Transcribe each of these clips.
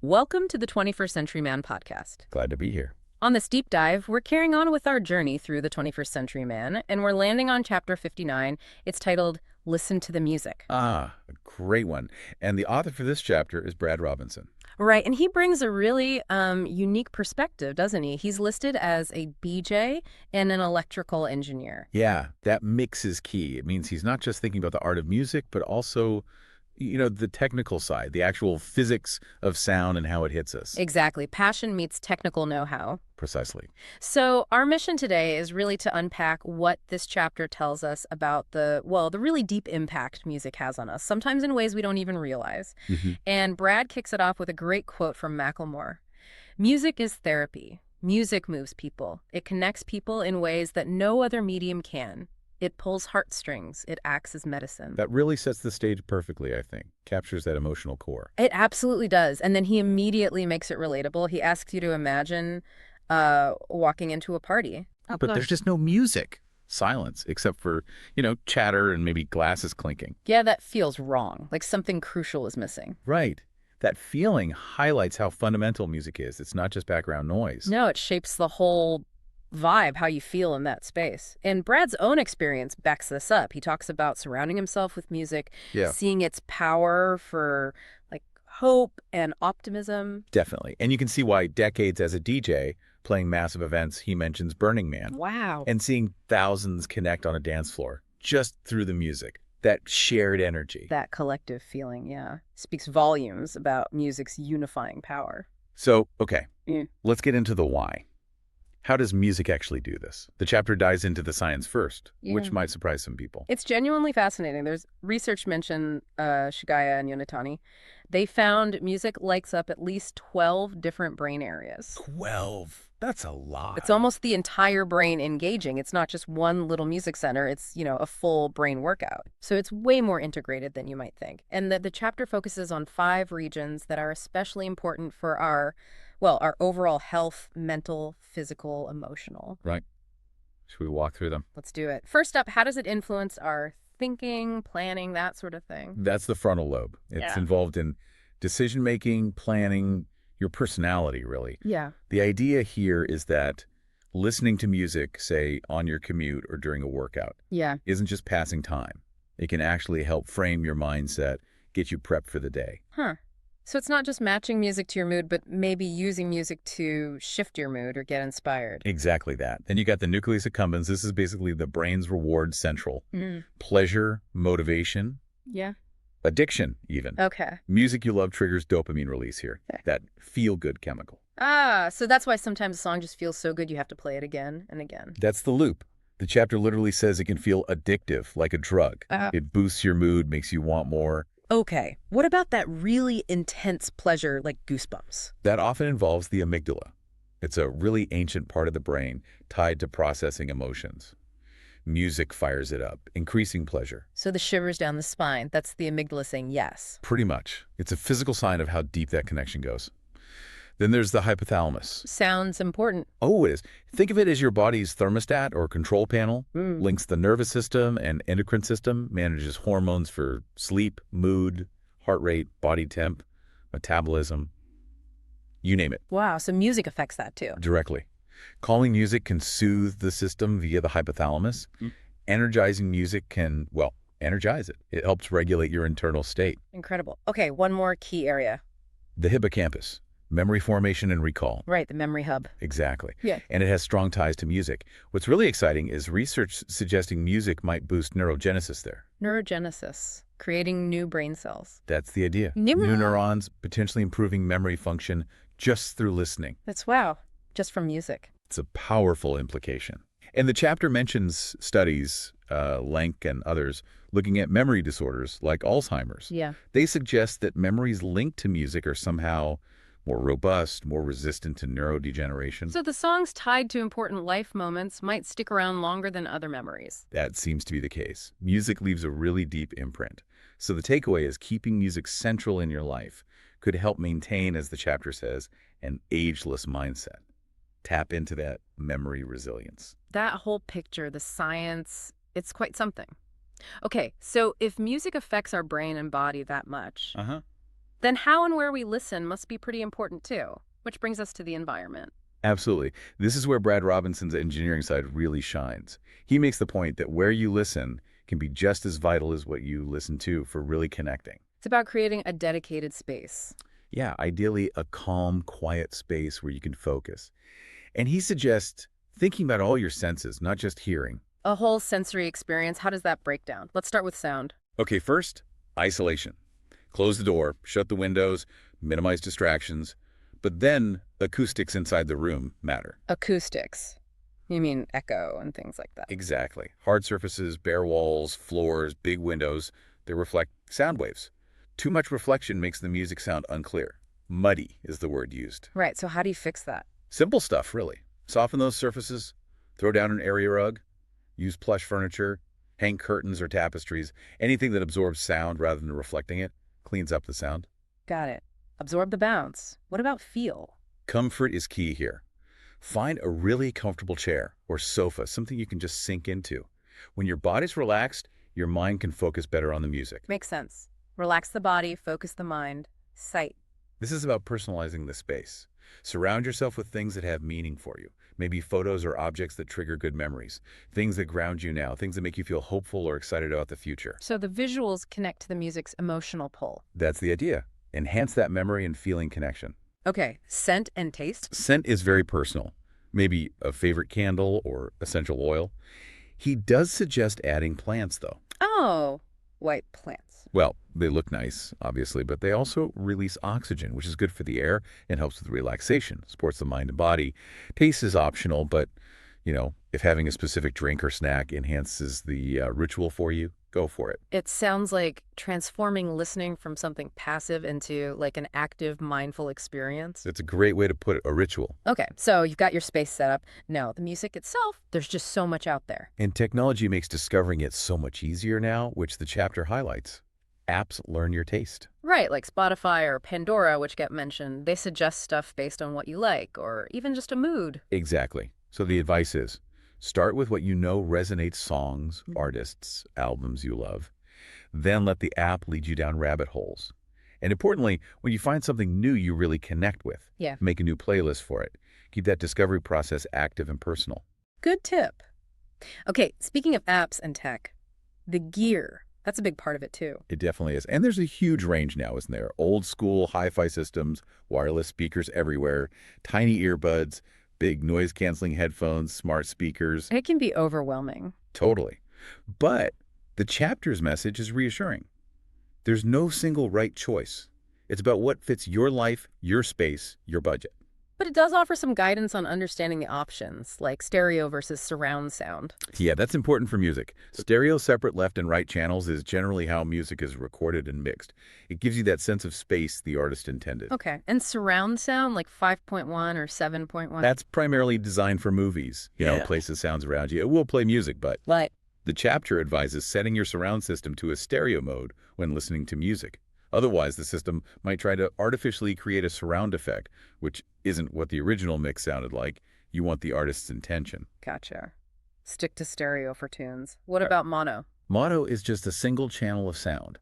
Welcome to the 21st Century Man podcast. Glad to be here. On this deep dive, we're carrying on with our journey through the 21st Century Man, and we're landing on chapter 59. It's titled, Listen to the Music. A great one. And the author for this chapter is Brad Robinson. Right, and he brings a really unique perspective, doesn't he? He's listed as a BJ and an electrical engineer. Yeah, that mix is key. It means he's not just thinking about the art of music, but also, the technical side, the actual physics of sound and how it hits us. Exactly. Passion meets technical know-how. Precisely. So our mission today is really to unpack what this chapter tells us about the really deep impact music has on us, sometimes in ways we don't even realize. And Brad kicks it off with a great quote from Macklemore. Music is therapy. Music moves people. It connects people in ways that no other medium can. It pulls heartstrings. It acts as medicine. That really sets the stage perfectly, I think. Captures that emotional core. It absolutely does. And then he immediately makes it relatable. He asks you to imagine walking into a party. But there's just no music. Silence, except for, chatter and maybe glasses clinking. Yeah, that feels wrong. Like something crucial is missing. Right. That feeling highlights how fundamental music is. It's not just background noise. No, it shapes the whole vibe, how you feel in that space. And Brad's own experience backs this up. He talks about surrounding himself with music, seeing its power for like hope and optimism. Definitely. And you can see why decades as a DJ playing massive events, he mentions Burning Man. Wow. And seeing thousands connect on a dance floor just through the music. That shared energy. That collective feeling, yeah. Speaks volumes about music's unifying power. So, okay, let's get into the why. How does music actually do this? The chapter dives into the science first, which might surprise some people. It's genuinely fascinating. There's research mentioned Shigaya and Yonatani. They found music lights up at least 12 different brain areas. 12? That's a lot. It's almost the entire brain engaging. It's not just one little music center. It's, a full brain workout. So it's way more integrated than you might think. And the chapter focuses on 5 regions that are especially important for our overall health, mental, physical, emotional. Right. Should we walk through them? Let's do it. First up, how does it influence our thinking, planning, that sort of thing? That's the frontal lobe. It's involved in decision-making, planning, your personality, really. Yeah. The idea here is that listening to music, say, on your commute or during a workout, isn't just passing time. It can actually help frame your mindset, get you prepped for the day. Huh. So it's not just matching music to your mood, but maybe using music to shift your mood or get inspired. Exactly that. Then you got the nucleus accumbens. This is basically the brain's reward central. Pleasure, motivation. Yeah. Addiction, even. Okay. Music you love triggers dopamine release here. That feel-good chemical. So that's why sometimes a song just feels so good you have to play it again and again. That's the loop. The chapter literally says it can feel addictive, like a drug. It boosts your mood, makes you want more. Okay, what about that really intense pleasure like goosebumps? That often involves the amygdala. It's a really ancient part of the brain tied to processing emotions. Music fires it up, increasing pleasure. So the shivers down the spine, that's the amygdala saying yes. Pretty much. It's a physical sign of how deep that connection goes. Then there's the hypothalamus. Sounds important. Oh, it is. Think of it as your body's thermostat or control panel. Links the nervous system and endocrine system, manages hormones for sleep, mood, heart rate, body temp, metabolism, you name it. Wow, so music affects that too. Directly. Calming music can soothe the system via the hypothalamus. Energizing music can, energize it. It helps regulate your internal state. Incredible. Okay, one more key area. The hippocampus. Memory formation and recall. Right, the memory hub. Exactly. Yeah. And it has strong ties to music. What's really exciting is research suggesting music might boost neurogenesis there. Neurogenesis, creating new brain cells. That's the idea. New neurons, potentially improving memory function just through listening. That's wow, just from music. It's a powerful implication. And the chapter mentions studies, Lenk and others, looking at memory disorders like Alzheimer's. Yeah. They suggest that memories linked to music are somehow more robust, more resistant to neurodegeneration. So the songs tied to important life moments might stick around longer than other memories. That seems to be the case. Music leaves a really deep imprint. So the takeaway is keeping music central in your life could help maintain, as the chapter says, an ageless mindset. Tap into that memory resilience. That whole picture, the science, it's quite something. Okay, so if music affects our brain and body that much, Then how and where we listen must be pretty important too, which brings us to the environment. Absolutely. This is where Brad Robinson's engineering side really shines. He makes the point that where you listen can be just as vital as what you listen to for really connecting. It's about creating a dedicated space. Yeah, ideally a calm, quiet space where you can focus. And he suggests thinking about all your senses, not just hearing. A whole sensory experience, how does that break down? Let's start with sound. Okay, first, isolation. Close the door, shut the windows, minimize distractions. But then acoustics inside the room matter. Acoustics. You mean echo and things like that. Exactly. Hard surfaces, bare walls, floors, big windows, they reflect sound waves. Too much reflection makes the music sound unclear. Muddy is the word used. Right, so how do you fix that? Simple stuff, really. Soften those surfaces, throw down an area rug, use plush furniture, hang curtains or tapestries, anything that absorbs sound rather than reflecting it, cleans up the sound. Got it. Absorb the bounce. What about feel? Comfort is key here. Find a really comfortable chair or sofa, something you can just sink into. When your body's relaxed, your mind can focus better on the music. Makes sense. Relax the body, focus the mind. Sight. This is about personalizing the space. Surround yourself with things that have meaning for you. Maybe photos or objects that trigger good memories. Things that ground you now. Things that make you feel hopeful or excited about the future. So the visuals connect to the music's emotional pull. That's the idea. Enhance that memory and feeling connection. Okay, scent and taste? Scent is very personal. Maybe a favorite candle or essential oil. He does suggest adding plants, though. Oh, white plants. Well, they look nice, obviously, but they also release oxygen, which is good for the air and helps with relaxation, supports the mind and body. Taste is optional, but, if having a specific drink or snack enhances the ritual for you, go for it. It sounds like transforming listening from something passive into like an active, mindful experience. It's a great way to put a ritual. Okay, so you've got your space set up. Now, the music itself, there's just so much out there. And technology makes discovering it so much easier now, which the chapter highlights. Apps learn your taste. Right, like Spotify or Pandora, which get mentioned. They suggest stuff based on what you like, or even just a mood. Exactly. So the advice is, start with what you know resonates: songs, artists, albums you love. Then let the app lead you down rabbit holes. And importantly, when you find something new you really connect with, make a new playlist for it. Keep that discovery process active and personal. Good tip. Okay, speaking of apps and tech, the gear. That's a big part of it, too. It definitely is. And there's a huge range now, isn't there? Old school hi-fi systems, wireless speakers everywhere, tiny earbuds, big noise-canceling headphones, smart speakers. It can be overwhelming. Totally. But the chapter's message is reassuring. There's no single right choice. It's about what fits your life, your space, your budget. But it does offer some guidance on understanding the options, like stereo versus surround sound. Yeah, that's important for music. Stereo separate left and right channels is generally how music is recorded and mixed. It gives you that sense of space the artist intended. Okay, and surround sound, like 5.1 or 7.1? That's primarily designed for movies. Places sounds around you. It will play music, but Right. The chapter advises setting your surround system to a stereo mode when listening to music. Otherwise, the system might try to artificially create a surround effect, which isn't what the original mix sounded like. You want the artist's intention. Gotcha. Stick to stereo for tunes. What about mono? Mono is just a single channel of sound.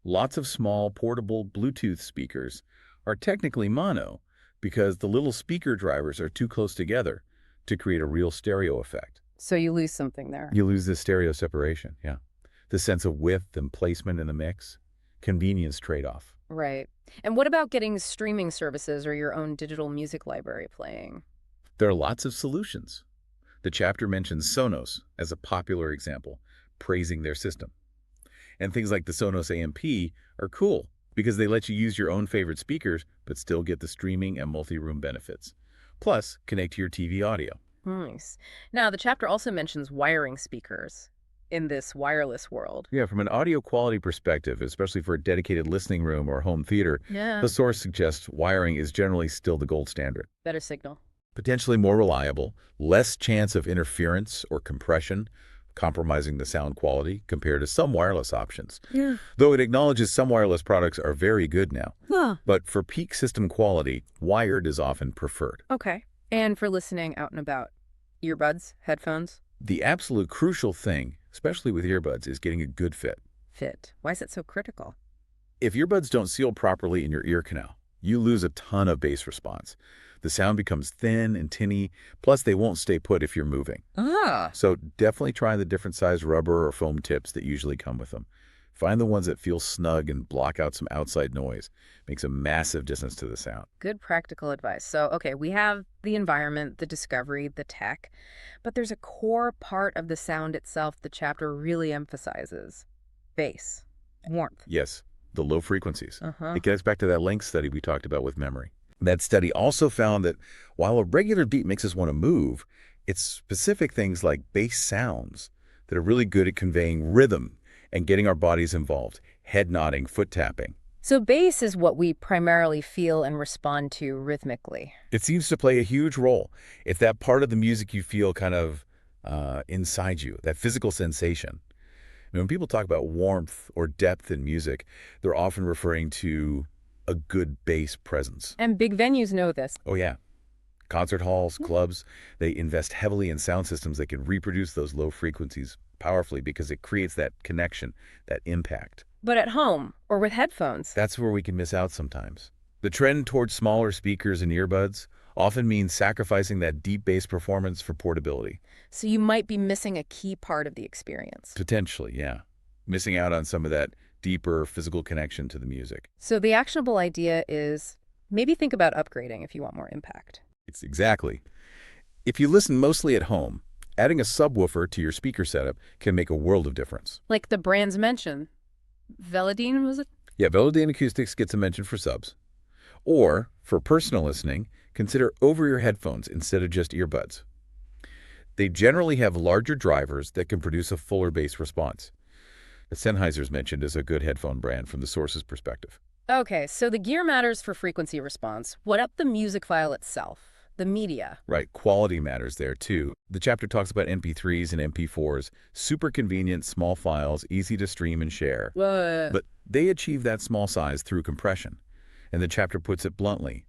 Lots of small, portable Bluetooth speakers are technically mono because the little speaker drivers are too close together to create a real stereo effect. So you lose something there. You lose the stereo separation, yeah. The sense of width and placement in the mix. Convenience trade-off. Right. And what about getting streaming services or your own digital music library playing? There are lots of solutions. The chapter mentions Sonos as a popular example, praising their system. And things like the Sonos AMP are cool because they let you use your own favorite speakers but still get the streaming and multi-room benefits. Plus, connect to your TV audio. Nice. Now, the chapter also mentions wiring speakers in this wireless world. Yeah, from an audio quality perspective, especially for a dedicated listening room or home theater, the source suggests wiring is generally still the gold standard. Better signal. Potentially more reliable, less chance of interference or compression, compromising the sound quality compared to some wireless options. Though it acknowledges some wireless products are very good now. But for peak system quality, wired is often preferred. Okay. And for listening out and about, earbuds, headphones? The absolute crucial thing, especially with earbuds, is getting a good fit. Fit. Why is it so critical? If earbuds don't seal properly in your ear canal, you lose a ton of bass response. The sound becomes thin and tinny, plus they won't stay put if you're moving. Ah. So definitely try the different size rubber or foam tips that usually come with them. Find the ones that feel snug and block out some outside noise. Makes a massive difference to the sound. Good practical advice. So, okay, we have the environment, the discovery, the tech, but there's a core part of the sound itself the chapter really emphasizes. Bass. Warmth. Yes, the low frequencies. Uh-huh. It gets back to that length study we talked about with memory. That study also found that while a regular beat makes us want to move, it's specific things like bass sounds that are really good at conveying rhythm and getting our bodies involved. Head nodding, foot tapping. So bass is what we primarily feel and respond to rhythmically. It seems to play a huge role. It's that part of the music you feel kind of inside you, that physical sensation. When people talk about warmth or depth in music, they're often referring to a good bass presence. And big venues know this. Oh, yeah. Concert halls, clubs, they invest heavily in sound systems that can reproduce those low frequencies powerfully because it creates that connection, that impact. But at home or with headphones. That's where we can miss out sometimes. The trend towards smaller speakers and earbuds often means sacrificing that deep bass performance for portability. So you might be missing a key part of the experience. Potentially, yeah. Missing out on some of that deeper physical connection to the music. So the actionable idea is maybe think about upgrading if you want more impact. It's exactly. If you listen mostly at home, adding a subwoofer to your speaker setup can make a world of difference. Like the brands mentioned. Velodyne, was it? Yeah, Velodyne Acoustics gets a mention for subs. Or, for personal listening, consider over-ear headphones instead of just earbuds. They generally have larger drivers that can produce a fuller bass response. The Sennheiser's mentioned as a good headphone brand from the source's perspective. Okay, so the gear matters for frequency response. What up the music file itself? The media. Right, quality matters there too. The chapter talks about MP3s and MP4s, super convenient, small files, easy to stream and share. But they achieve that small size through compression. And the chapter puts it bluntly.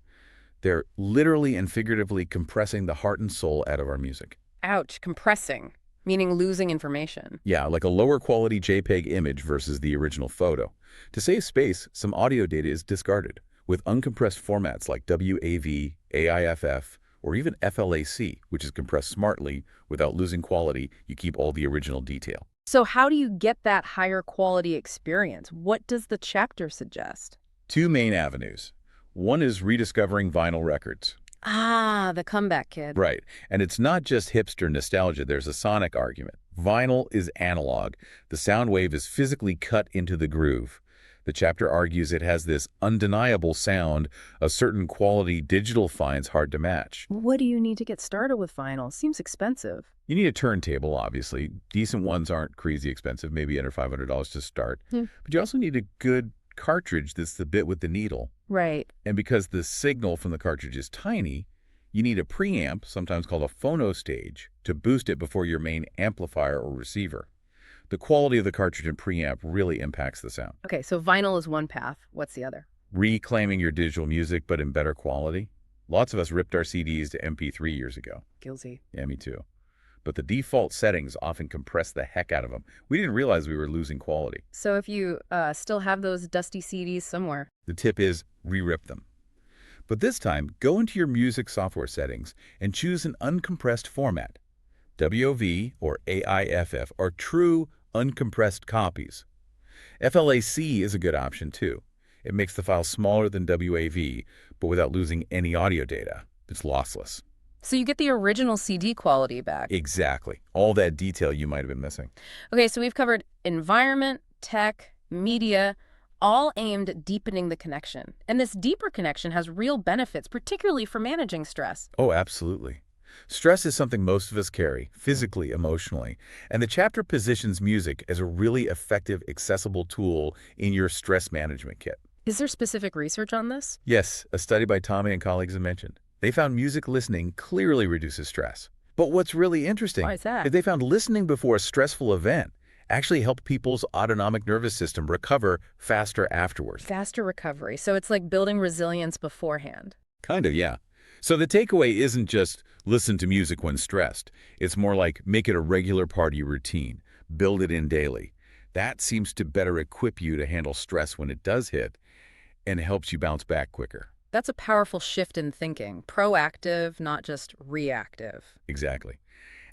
They're literally and figuratively compressing the heart and soul out of our music. Ouch, compressing, meaning losing information. Yeah, like a lower quality JPEG image versus the original photo. To save space, some audio data is discarded, with uncompressed formats like WAV, AIFF, or even FLAC, which is compressed smartly without losing quality. You keep all the original detail. So how do you get that higher quality experience? What does the chapter suggest? Two main avenues. One is rediscovering vinyl records. Ah, the comeback kid. Right. And it's not just hipster nostalgia. There's a sonic argument. Vinyl is analog. The sound wave is physically cut into the groove. The chapter argues it has this undeniable sound a certain quality digital finds hard to match. What do you need to get started with vinyl? Seems expensive. You need a turntable, obviously. Decent ones aren't crazy expensive, maybe under $500 to start. But you also need a good cartridge that's the bit with the needle. Right. And because the signal from the cartridge is tiny, you need a preamp, sometimes called a phonostage, to boost it before your main amplifier or receiver. The quality of the cartridge and preamp really impacts the sound. Okay, so vinyl is one path. What's the other? Reclaiming your digital music, but in better quality. Lots of us ripped our CDs to MP3 years ago. Guilty. Yeah, me too. But the default settings often compress the heck out of them. We didn't realize we were losing quality. So if you still have those dusty CDs somewhere. The tip is re-rip them. But this time, go into your music software settings and choose an uncompressed format. WAV or AIFF are true uncompressed copies. FLAC is a good option too. It makes the file smaller than WAV, but without losing any audio data. It's lossless. So you get the original CD quality back. Exactly. All that detail you might have been missing. Okay, so we've covered environment, tech, media, all aimed at deepening the connection. And this deeper connection has real benefits, particularly for managing stress. Oh, absolutely. Stress is something most of us carry, physically, emotionally, and the chapter positions music as a really effective, accessible tool in your stress management kit. Is there specific research on this? Yes, a study by Tommy and colleagues have mentioned. They found music listening clearly reduces stress. But what's really interesting Why is that? is they found listening before a stressful event actually helped people's autonomic nervous system recover faster afterwards. Faster recovery. So it's like building resilience beforehand. Kind of, yeah. So the takeaway isn't just listen to music when stressed. It's more like make it a regular part of your routine. Build it in daily. That seems to better equip you to handle stress when it does hit and helps you bounce back quicker. That's a powerful shift in thinking. Proactive, not just reactive. Exactly.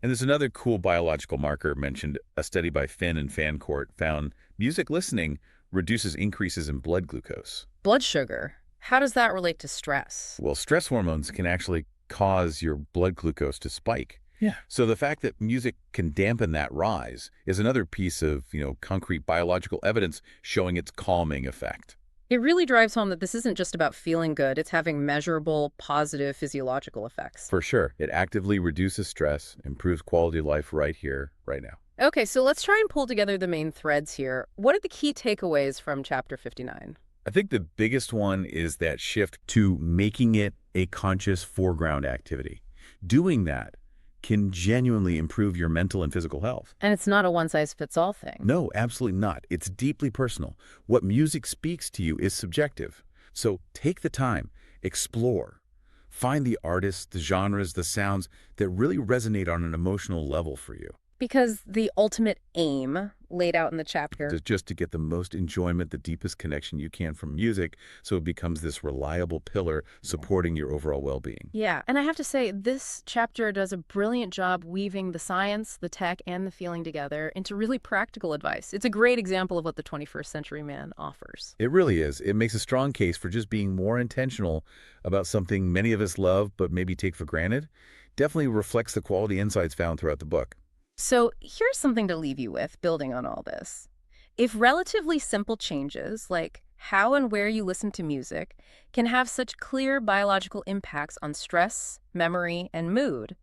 And there's another cool biological marker mentioned. A study by Finn and Fancourt found music listening reduces increases in blood glucose. Blood sugar. How does that relate to stress? Well, stress hormones can actually cause your blood glucose to spike. Yeah. So the fact that music can dampen that rise is another piece of, concrete biological evidence showing its calming effect. It really drives home that this isn't just about feeling good, it's having measurable, positive physiological effects. For sure. It actively reduces stress, improves quality of life right here, right now. Okay, so let's try and pull together the main threads here. What are the key takeaways from Chapter 59? I think the biggest one is that shift to making it a conscious foreground activity. Doing that can genuinely improve your mental and physical health. And it's not a one-size-fits-all thing. No, absolutely not. It's deeply personal. What music speaks to you is subjective. So take the time, explore, find the artists, the genres, the sounds that really resonate on an emotional level for you. Because the ultimate aim laid out in the chapter Is just to get the most enjoyment, the deepest connection you can from music, so it becomes this reliable pillar supporting your overall well-being. Yeah, and I have to say, this chapter does a brilliant job weaving the science, the tech, and the feeling together into really practical advice. It's a great example of what the 21st century man offers. It really is. It makes a strong case for just being more intentional about something many of us love but maybe take for granted. Definitely reflects the quality insights found throughout the book. So here's something to leave you with, building on all this. If relatively simple changes, like how and where you listen to music, can have such clear biological impacts on stress, memory, and mood,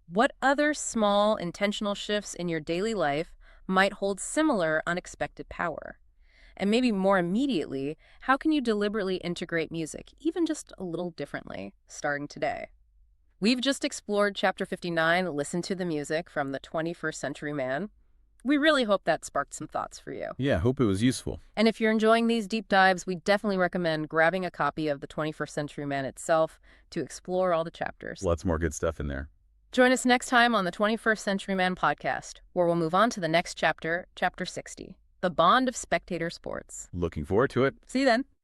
what other small, intentional shifts in your daily life might hold similar, unexpected power? And maybe more immediately, how can you deliberately integrate music, even just a little differently, starting today? We've just explored Chapter 59, Listen to the Music, from the 21st Century Man. We really hope that sparked some thoughts for you. Yeah, hope it was useful. And if you're enjoying these deep dives, we definitely recommend grabbing a copy of the 21st Century Man itself to explore all the chapters. Lots more good stuff in there. Join us next time on the 21st Century Man podcast, where we'll move on to the next chapter, Chapter 60, The Bond of Spectator Sports. Looking forward to it. See you then.